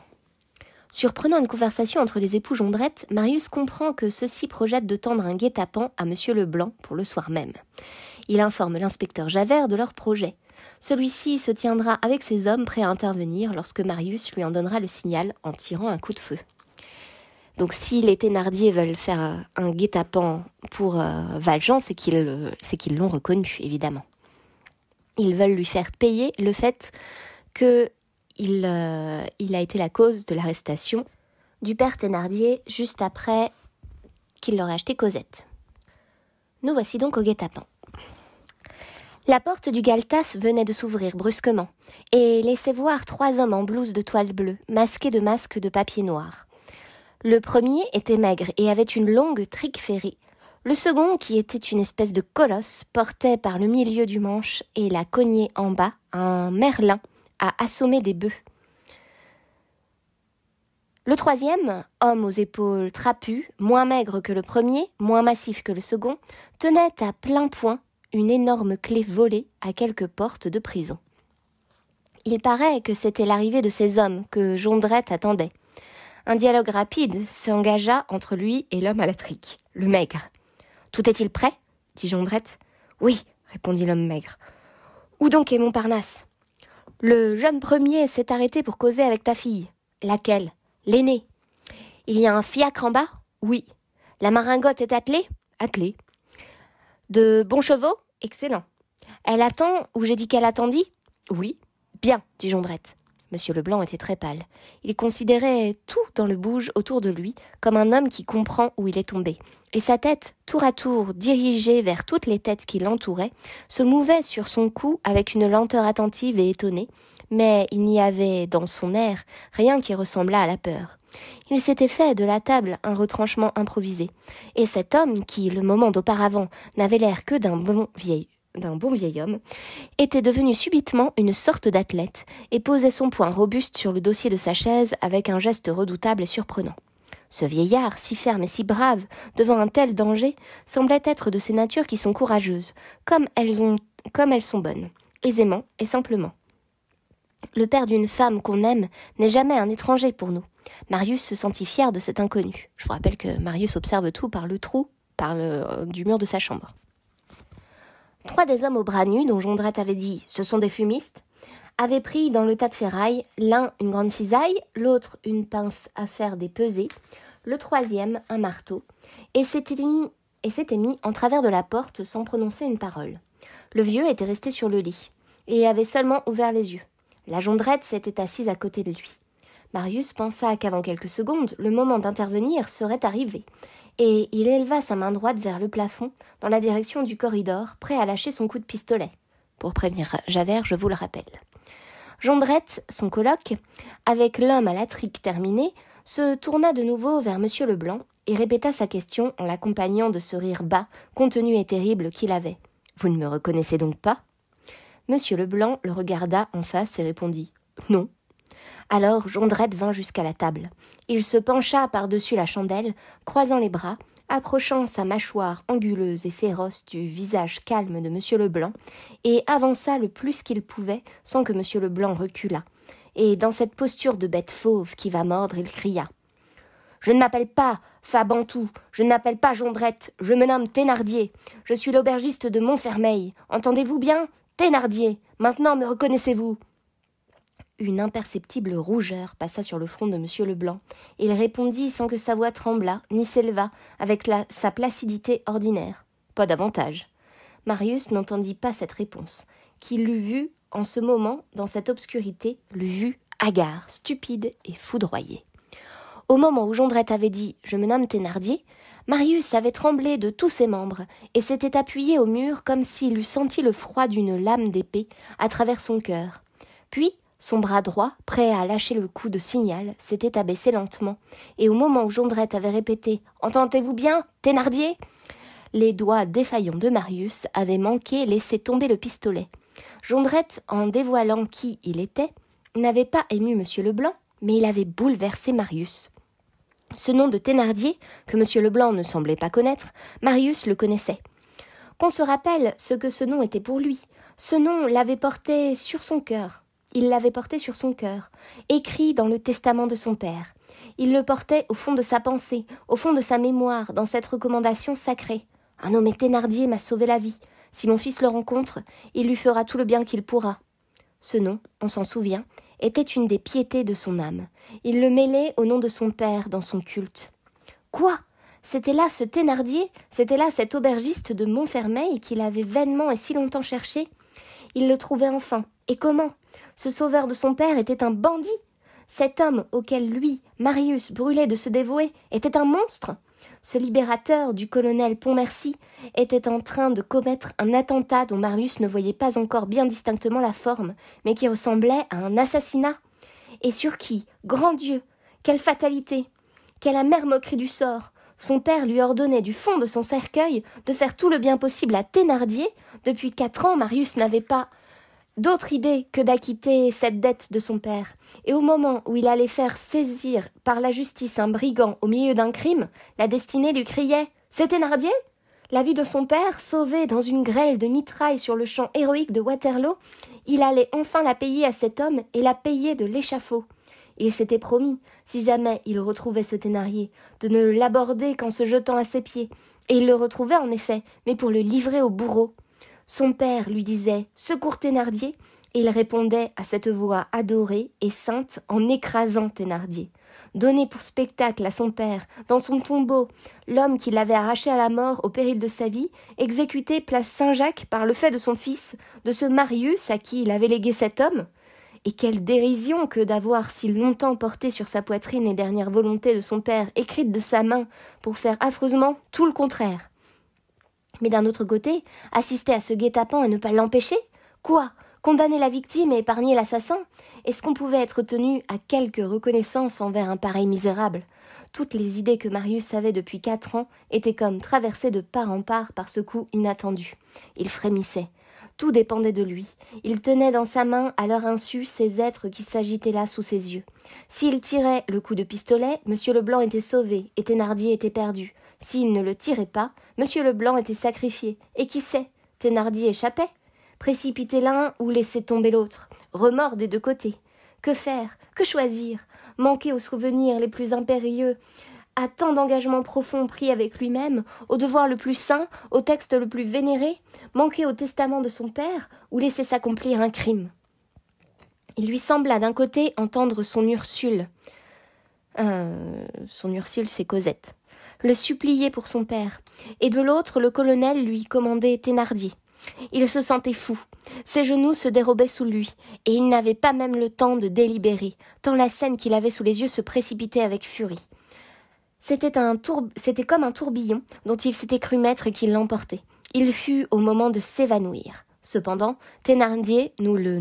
Surprenant une conversation entre les époux Jondrette, Marius comprend que ceux-ci projettent de tendre un guet-apens à Monsieur Leblanc pour le soir même. Il informe l'inspecteur Javert de leur projet. Celui-ci se tiendra avec ses hommes prêts à intervenir lorsque Marius lui en donnera le signal en tirant un coup de feu. Donc si les Thénardier veulent faire un guet-apens pour Valjean, c'est qu'ils l'ont reconnu, évidemment. Ils veulent lui faire payer le fait qu'il a été la cause de l'arrestation du père Thénardier juste après qu'il leur ait acheté Cosette. Nous voici donc au guet-apens. La porte du galetas venait de s'ouvrir brusquement et laissait voir 3 hommes en blouse de toile bleue, masqués de masques de papier noir. Le premier était maigre et avait une longue trique ferrée. Le second, qui était une espèce de colosse, portait par le milieu du manche et la cognée en bas un merlin à assommer des bœufs. Le troisième, homme aux épaules trapues, moins maigre que le premier, moins massif que le second, tenait à plein poing une énorme clé volée à quelques portes de prison. Il paraît que c'était l'arrivée de ces hommes que Jondrette attendait. Un dialogue rapide s'engagea entre lui et l'homme à la trique, le maigre. « Tout est-il prêt ?» dit Jondrette. « Oui, » répondit l'homme maigre. « Où donc est Montparnasse ?»« Le jeune premier s'est arrêté pour causer avec ta fille. »« Laquelle ?»« L'aînée. »« Il y a un fiacre en bas ?»« Oui. »« La maringotte est attelée ?»« Attelée. »« De bons chevaux ?»« Excellent. »« Elle attend où j'ai dit qu'elle attendit ?»« Oui. »« Bien, » dit Jondrette. Monsieur Leblanc était très pâle. Il considérait tout dans le bouge autour de lui comme un homme qui comprend où il est tombé. Et sa tête, tour à tour dirigée vers toutes les têtes qui l'entouraient, se mouvait sur son cou avec une lenteur attentive et étonnée, mais il n'y avait dans son air rien qui ressemblât à la peur. Il s'était fait de la table un retranchement improvisé, et cet homme qui, le moment d'auparavant, n'avait l'air que d'un bon vieil homme, était devenu subitement une sorte d'athlète et posait son poing robuste sur le dossier de sa chaise avec un geste redoutable et surprenant. Ce vieillard, si ferme et si brave, devant un tel danger, semblait être de ces natures qui sont courageuses, comme elles sont bonnes, aisément et simplement. Le père d'une femme qu'on aime n'est jamais un étranger pour nous. Marius se sentit fier de cet inconnu. Je vous rappelle que Marius observe tout par le trou du mur de sa chambre. 3 des hommes aux bras nus, dont Jondrette avait dit « ce sont des fumistes », avaient pris dans le tas de ferraille, l'un une grande cisaille, l'autre une pince à faire des pesées, le troisième un marteau, et s'était mis en travers de la porte sans prononcer une parole. Le vieux était resté sur le lit, et avait seulement ouvert les yeux. La Jondrette s'était assise à côté de lui. Marius pensa qu'avant quelques secondes, le moment d'intervenir serait arrivé, et il éleva sa main droite vers le plafond, dans la direction du corridor, prêt à lâcher son coup de pistolet. Pour prévenir Javert, je vous le rappelle. Jondrette, son coloc, avec l'homme à la trique terminé, se tourna de nouveau vers Monsieur Leblanc et répéta sa question en l'accompagnant de ce rire bas, contenu et terrible qu'il avait. « Vous ne me reconnaissez donc pas ?» Monsieur Leblanc le regarda en face et répondit « Non ». Alors Jondrette vint jusqu'à la table. Il se pencha par-dessus la chandelle, croisant les bras, approchant sa mâchoire anguleuse et féroce du visage calme de Monsieur Leblanc, et avança le plus qu'il pouvait sans que Monsieur Leblanc reculât. Et dans cette posture de bête fauve qui va mordre, il cria « Je ne m'appelle pas Fabantou, je ne m'appelle pas Jondrette, je me nomme Thénardier. Je suis l'aubergiste de Montfermeil. Entendez-vous bien ? Thénardier. Maintenant me reconnaissez-vous » Une imperceptible rougeur passa sur le front de Monsieur Leblanc. Il répondit sans que sa voix tremblât, ni s'élevât, avec sa placidité ordinaire. Pas davantage. Marius n'entendit pas cette réponse, qui l'eût vu, en ce moment, dans cette obscurité, l'eût vu hagard, stupide et foudroyé. Au moment où Jondrette avait dit « Je me nomme Thénardier », Marius avait tremblé de tous ses membres et s'était appuyé au mur comme s'il eût senti le froid d'une lame d'épée à travers son cœur. Puis, son bras droit, prêt à lâcher le coup de signal, s'était abaissé lentement, et au moment où Jondrette avait répété « Entendez-vous bien, Thénardier ?» les doigts défaillants de Marius avaient manqué laisser tomber le pistolet. Jondrette, en dévoilant qui il était, n'avait pas ému Monsieur Leblanc, mais il avait bouleversé Marius. Ce nom de Thénardier, que Monsieur Leblanc ne semblait pas connaître, Marius le connaissait. Qu'on se rappelle ce que ce nom était pour lui. Ce nom l'avait porté sur son cœur. Il l'avait porté sur son cœur, écrit dans le testament de son père. Il le portait au fond de sa pensée, au fond de sa mémoire, dans cette recommandation sacrée. Un nommé Thénardier m'a sauvé la vie. Si mon fils le rencontre, il lui fera tout le bien qu'il pourra. Ce nom, on s'en souvient, était une des piétés de son âme. Il le mêlait au nom de son père dans son culte. Quoi ? C'était là ce Thénardier ? C'était là cet aubergiste de Montfermeil qu'il avait vainement et si longtemps cherché ? Il le trouvait enfin. Et comment ? Ce sauveur de son père était un bandit ? Cet homme auquel lui, Marius, brûlait de se dévouer, était un monstre. Ce libérateur du colonel Pontmercy était en train de commettre un attentat dont Marius ne voyait pas encore bien distinctement la forme, mais qui ressemblait à un assassinat. Et sur qui, grand Dieu, quelle fatalité, quelle amère moquerie du sort! Son père lui ordonnait du fond de son cercueil de faire tout le bien possible à Thénardier. Depuis 4 ans, Marius n'avait pas d'autre idée que d'acquitter cette dette de son père. Et au moment où il allait faire saisir par la justice un brigand au milieu d'un crime, la destinée lui criait « C'est Thénardier ?» La vie de son père, sauvée dans une grêle de mitraille sur le champ héroïque de Waterloo, il allait enfin la payer à cet homme et la payer de l'échafaud. Il s'était promis, si jamais il retrouvait ce Thénardier, de ne l'aborder qu'en se jetant à ses pieds, et il le retrouvait en effet, mais pour le livrer au bourreau. Son père lui disait « Secours Thénardier » et il répondait à cette voix adorée et sainte en écrasant Thénardier. Donner pour spectacle à son père, dans son tombeau, l'homme qui l'avait arraché à la mort au péril de sa vie, exécuté place Saint-Jacques par le fait de son fils, de ce Marius à qui il avait légué cet homme. Et quelle dérision que d'avoir si longtemps porté sur sa poitrine les dernières volontés de son père, écrites de sa main, pour faire affreusement tout le contraire. Mais d'un autre côté, assister à ce guet-apens et ne pas l'empêcher? Quoi? Condamner la victime et épargner l'assassin? Est-ce qu'on pouvait être tenu à quelque reconnaissance envers un pareil misérable? Toutes les idées que Marius avait depuis 4 ans étaient comme traversées de part en part par ce coup inattendu. Il frémissait. Tout dépendait de lui. Il tenait dans sa main, à leur insu, ces êtres qui s'agitaient là sous ses yeux. S'il tirait le coup de pistolet, M. Leblanc était sauvé et Thénardier était perdu. S'il ne le tirait pas, M. Leblanc était sacrifié. Et qui sait? Thénardier échappait. Précipiter l'un ou laisser tomber l'autre. Remords des 2 côtés. Que faire? Que choisir? Manquer aux souvenirs les plus impérieux, à tant d'engagements profonds pris avec lui-même, au devoir le plus saint, au texte le plus vénéré, manquer au testament de son père ou laisser s'accomplir un crime. Il lui sembla d'un côté entendre son Ursule. Son Ursule, c'est Cosette. Le supplier pour son père, et de l'autre, le colonel lui commandait Thénardier. Il se sentait fou. Ses genoux se dérobaient sous lui, et il n'avait pas même le temps de délibérer, tant la scène qu'il avait sous les yeux se précipitait avec furie. C'était comme un tourbillon dont il s'était cru maître et qui l'emportait. Il fut au moment de s'évanouir. Cependant, Thénardier, nous ne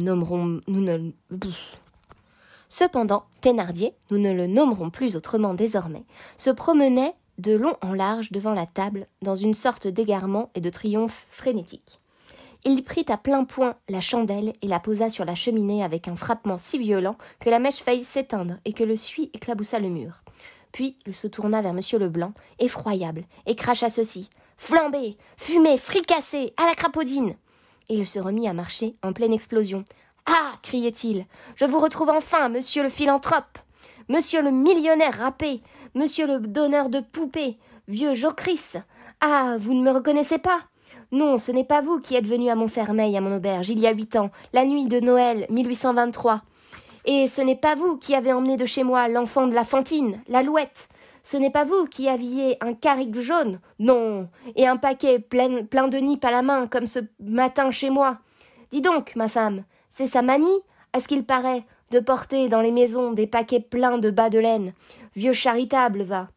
le nommerons plus autrement désormais, se promenait de long en large devant la table, dans une sorte d'égarement et de triomphe frénétique. Il prit à plein poing la chandelle et la posa sur la cheminée avec un frappement si violent que la mèche faillit s'éteindre et que le suie éclaboussa le mur. Puis il se tourna vers M. Leblanc, effroyable, et cracha ceci: « Flambé, fumé, fricassé, à la crapaudine !» Et il se remit à marcher en pleine explosion. « Ah !» criait-il, « je vous retrouve enfin, monsieur le philanthrope, monsieur le millionnaire râpé, monsieur le donneur de poupées, vieux Jocrisse. Ah, vous ne me reconnaissez pas? Non, ce n'est pas vous qui êtes venu à Montfermeil, à mon auberge, il y a 8 ans, la nuit de Noël 1823. Et ce n'est pas vous qui avez emmené de chez moi l'enfant de la Fantine, l'Alouette. Ce n'est pas vous qui aviez un carrick jaune, non, et un paquet plein de nippes à la main, comme ce matin chez moi. Dis donc, ma femme, c'est sa manie, à ce qu'il paraît, de porter dans les maisons des paquets pleins de bas de laine. Vieux charitable, va.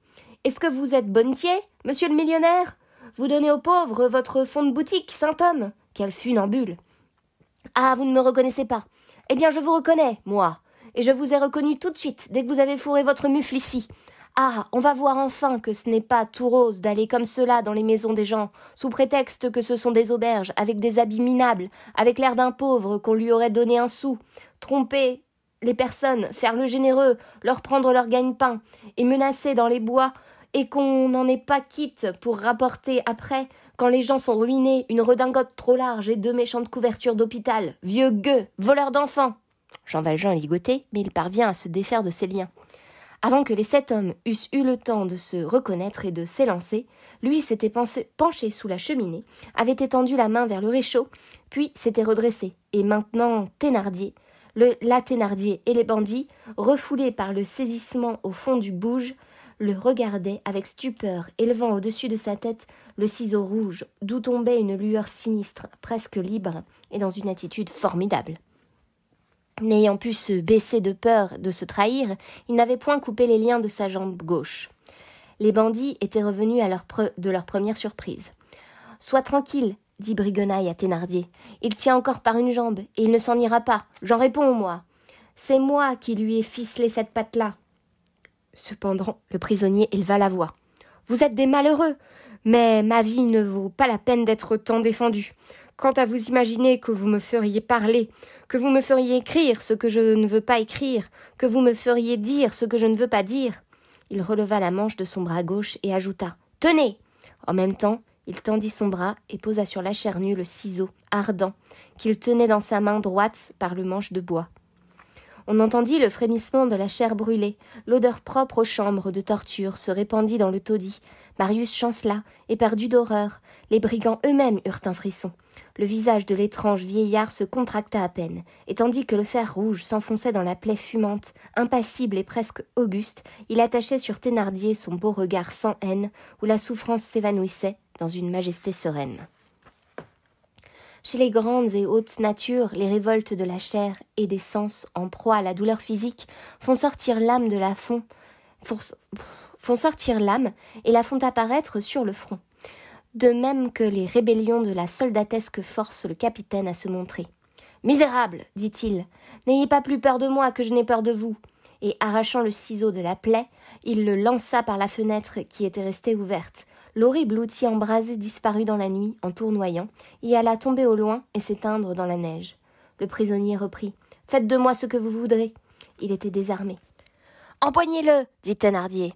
Est-ce que vous êtes bonnetier, monsieur le millionnaire? Vous donnez aux pauvres votre fonds de boutique, Saint-Homme? Quel funambule! Ah, vous ne me reconnaissez pas? Eh bien, je vous reconnais, moi, et je vous ai reconnu tout de suite, dès que vous avez fourré votre mufle ici. Ah, on va voir enfin que ce n'est pas tout rose d'aller comme cela dans les maisons des gens, sous prétexte que ce sont des auberges, avec des habits minables, avec l'air d'un pauvre qu'on lui aurait donné un sou, tromper les personnes, faire le généreux, leur prendre leur gagne-pain, et menacer dans les bois, et qu'on n'en est pas quitte pour rapporter après, quand les gens sont ruinés, une redingote trop large et 2 méchantes couvertures d'hôpital. Vieux gueux, voleur d'enfants. Jean Valjean est ligoté, mais il parvient à se défaire de ses liens. Avant que les 7 hommes eussent eu le temps de se reconnaître et de s'élancer, lui s'était penché sous la cheminée, avait étendu la main vers le réchaud, puis s'était redressé. Et maintenant Thénardier, la Thénardier et les bandits, refoulés par le saisissement au fond du bouge, le regardait avec stupeur, élevant au-dessus de sa tête le ciseau rouge, d'où tombait une lueur sinistre, presque libre, et dans une attitude formidable. N'ayant pu se baisser de peur de se trahir, il n'avait point coupé les liens de sa jambe gauche. Les bandits étaient revenus de leur première surprise. « Sois tranquille, dit Brigonaille à Thénardier. Il tient encore par une jambe, et il ne s'en ira pas. J'en réponds, moi. C'est moi qui lui ai ficelé cette patte-là. » Cependant, le prisonnier éleva la voix. « Vous êtes des malheureux, mais ma vie ne vaut pas la peine d'être tant défendue. Quant à vous imaginer que vous me feriez parler, que vous me feriez écrire ce que je ne veux pas écrire, que vous me feriez dire ce que je ne veux pas dire. » Il releva la manche de son bras gauche et ajouta « Tenez !» En même temps, il tendit son bras et posa sur la chair nue le ciseau ardent qu'il tenait dans sa main droite par le manche de bois. On entendit le frémissement de la chair brûlée. L'odeur propre aux chambres de torture se répandit dans le taudis. Marius chancela, éperdu d'horreur. Les brigands eux-mêmes eurent un frisson. Le visage de l'étrange vieillard se contracta à peine, et tandis que le fer rouge s'enfonçait dans la plaie fumante, impassible et presque auguste, il attachait sur Thénardier son beau regard sans haine, où la souffrance s'évanouissait dans une majesté sereine. Chez les grandes et hautes natures, les révoltes de la chair et des sens en proie à la douleur physique font sortir l'âme et la font apparaître sur le front. De même que les rébellions de la soldatesque forcent le capitaine à se montrer. « Misérable, dit-il, n'ayez pas plus peur de moi que je n'ai peur de vous. » Et arrachant le ciseau de la plaie, il le lança par la fenêtre qui était restée ouverte. L'horrible outil embrasé disparut dans la nuit en tournoyant, et alla tomber au loin et s'éteindre dans la neige. Le prisonnier reprit. « Faites de moi ce que vous voudrez. » Il était désarmé. « Empoignez-le, dit Thénardier.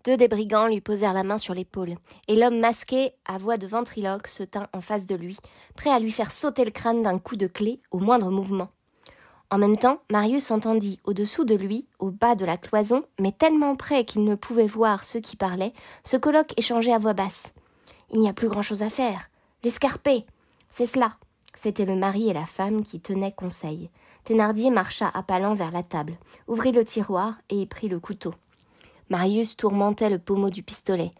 Deux des brigands lui posèrent la main sur l'épaule, et l'homme masqué, à voix de ventriloque, se tint en face de lui, prêt à lui faire sauter le crâne d'un coup de clé au moindre mouvement. En même temps, Marius entendit, au-dessous de lui, au bas de la cloison, mais tellement près qu'il ne pouvait voir ceux qui parlaient, ce colloque échangeait à voix basse. « Il n'y a plus grand-chose à faire. L'escarpé. C'est cela. » C'étaient le mari et la femme qui tenaient conseil. Thénardier marcha à pas lents vers la table, ouvrit le tiroir et y prit le couteau. Marius tourmentait le pommeau du pistolet.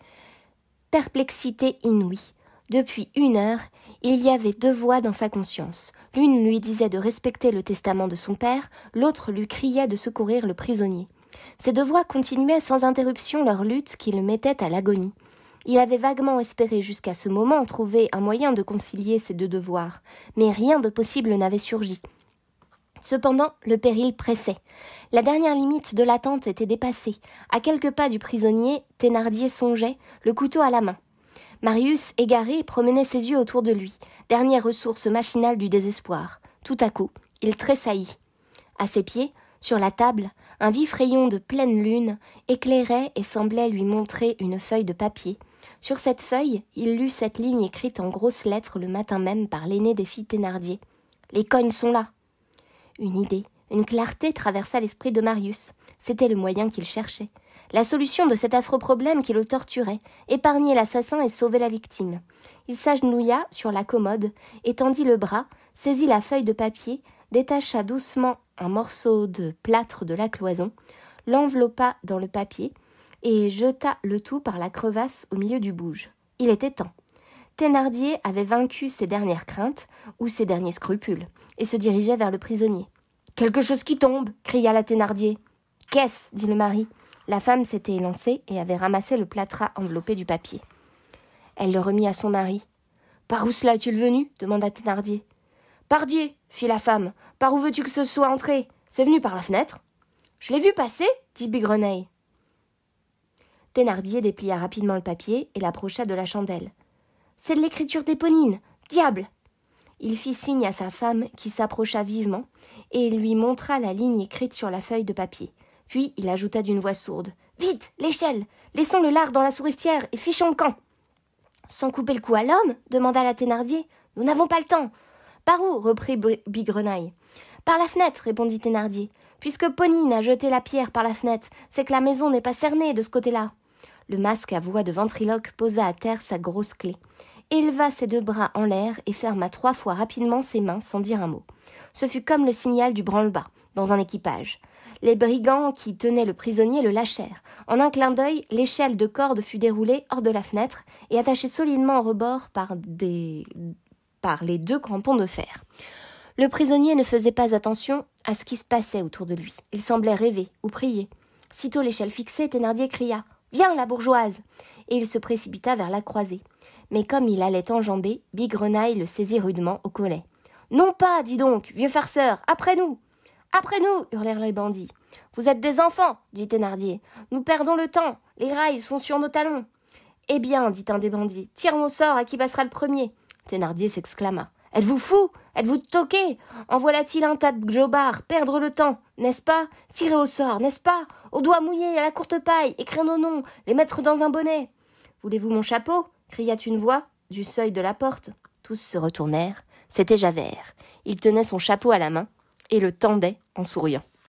Perplexité inouïe. Depuis 1 heure, il y avait 2 voix dans sa conscience. L'une lui disait de respecter le testament de son père, l'autre lui criait de secourir le prisonnier. Ces 2 voix continuaient sans interruption leur lutte qui le mettait à l'agonie. Il avait vaguement espéré jusqu'à ce moment trouver un moyen de concilier ces 2 devoirs, mais rien de possible n'avait surgi. Cependant, le péril pressait. La dernière limite de l'attente était dépassée. À quelques pas du prisonnier, Thénardier songeait, le couteau à la main. Marius, égaré, promenait ses yeux autour de lui, dernière ressource machinale du désespoir. Tout à coup, il tressaillit. À ses pieds, sur la table, un vif rayon de pleine lune éclairait et semblait lui montrer une feuille de papier. Sur cette feuille, il lut cette ligne écrite en grosses lettres le matin même par l'aîné des filles Thénardier. « Les cognes sont là !» Une idée, une clarté traversa l'esprit de Marius. C'était le moyen qu'il cherchait. La solution de cet affreux problème qui le torturait, épargner l'assassin et sauver la victime. Il s'agenouilla sur la commode, étendit le bras, saisit la feuille de papier, détacha doucement un morceau de plâtre de la cloison, l'enveloppa dans le papier et jeta le tout par la crevasse au milieu du bouge. Il était temps. Thénardier avait vaincu ses dernières craintes, ou ses derniers scrupules, et se dirigeait vers le prisonnier. « Quelque chose qui tombe !» cria la Thénardier. « Qu'est-ce » dit le mari. La femme s'était élancée et avait ramassé le plâtras enveloppé du papier. Elle le remit à son mari. « Par où cela est-il venu » demanda Thénardier. « Pardieu » fit la femme. « Par où veux-tu que ce soit entré ? C'est venu par la fenêtre. »« Je l'ai vu passer » dit Bigrenaille. Thénardier déplia rapidement le papier et l'approcha de la chandelle. « C'est de l'écriture d'Éponine. Diable !» Il fit signe à sa femme qui s'approcha vivement et lui montra la ligne écrite sur la feuille de papier. Puis il ajouta d'une voix sourde. « Vite, l'échelle! Laissons le lard dans la souricière et fichons le camp !»« Sans couper le cou à l'homme ?» demanda la Thénardier. « Nous n'avons pas le temps. »« Par où ?» reprit Bigrenaille. « Par la fenêtre, répondit Thénardier. « Puisque Ponine a jeté la pierre par la fenêtre, c'est que la maison n'est pas cernée de ce côté-là. » Le masque à voix de ventriloque posa à terre sa grosse clé, éleva ses 2 bras en l'air et ferma 3 fois rapidement ses mains sans dire un mot. Ce fut comme le signal du branle-bas dans un équipage. Les brigands qui tenaient le prisonnier le lâchèrent. En un clin d'œil, l'échelle de corde fut déroulée hors de la fenêtre et attachée solidement au rebord par les 2 crampons de fer. Le prisonnier ne faisait pas attention à ce qui se passait autour de lui. Il semblait rêver ou prier. Sitôt l'échelle fixée, Thénardier cria « Viens, la bourgeoise !» et il se précipita vers la croisée. Mais comme il allait enjamber, Bigrenaille le saisit rudement au collet. « Non pas, dis donc, vieux farceur, après nous !»« Après nous !» hurlèrent les bandits. « Vous êtes des enfants, dit Thénardier. Nous perdons le temps, les rails sont sur nos talons. »« Eh bien, dit un des bandits, tirons au sort à qui passera le premier. » Thénardier s'exclama. « Êtes-vous fous? Êtes-vous toqués? En voilà-t-il un tas de jobards, perdre le temps, n'est-ce pas? Tirer au sort, n'est-ce pas? Aux doigts mouillés, à la courte paille, écrire nos noms, les mettre dans un bonnet. Voulez-vous mon chapeau? Cria une voix du seuil de la porte. Tous se retournèrent. C'était Javert. Il tenait son chapeau à la main et le tendait en souriant.